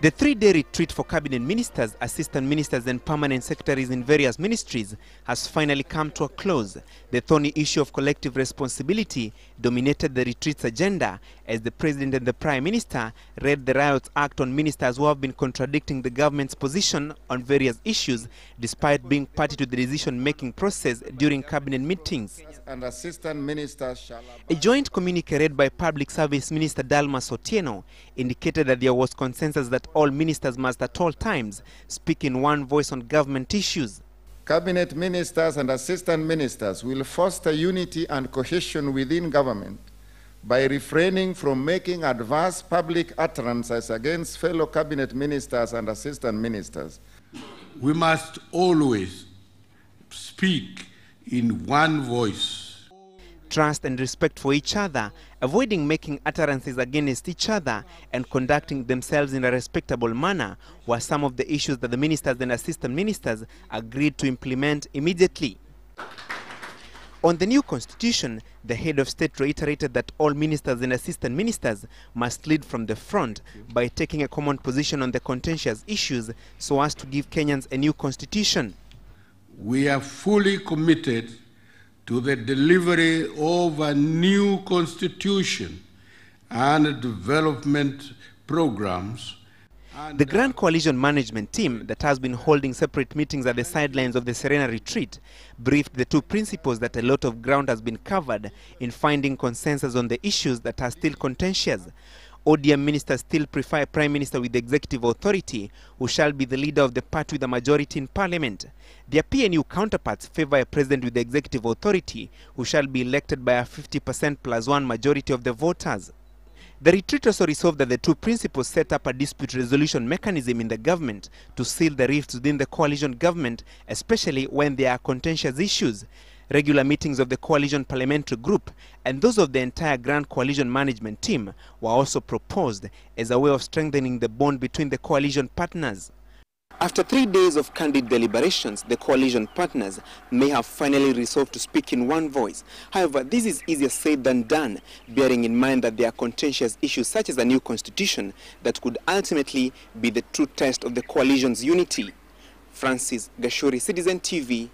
The three-day retreat for cabinet ministers, assistant ministers and permanent secretaries in various ministries has finally come to a close. The thorny issue of collective responsibility dominated the retreat's agenda as the President and the Prime Minister read the Riot Act on ministers who have been contradicting the government's position on various issues despite being party to the decision-making process during cabinet meetings. And assistant ministers shall... A joint communique read by Public Service Minister Dalmas Otieno indicated that there was consensus that all ministers must at all times speak in one voice on government issues. Cabinet ministers and assistant ministers will foster unity and cohesion within government by refraining from making adverse public utterances against fellow cabinet ministers and assistant ministers. We must always speak in one voice. Trust and respect for each other, avoiding making utterances against each other and conducting themselves in a respectable manner were some of the issues that the ministers and assistant ministers agreed to implement immediately. On the new constitution, the head of state reiterated that all ministers and assistant ministers must lead from the front by taking a common position on the contentious issues so as to give Kenyans a new constitution. We are fully committed to the delivery of a new constitution and development programs. The Grand Coalition management team that has been holding separate meetings at the sidelines of the Serena retreat briefed the two principals that a lot of ground has been covered in finding consensus on the issues that are still contentious. ODM ministers still prefer a prime minister with executive authority who shall be the leader of the party with a majority in parliament. Their PNU counterparts favor a president with executive authority who shall be elected by a 50% plus one majority of the voters. The retreat also resolved that the two principals set up a dispute resolution mechanism in the government to seal the rifts within the coalition government, especially when there are contentious issues. Regular meetings of the coalition parliamentary group and those of the entire Grand Coalition management team were also proposed as a way of strengthening the bond between the coalition partners. After 3 days of candid deliberations, the coalition partners may have finally resolved to speak in one voice. However, this is easier said than done, bearing in mind that there are contentious issues such as a new constitution that could ultimately be the true test of the coalition's unity. Francis Gashuri, Citizen TV,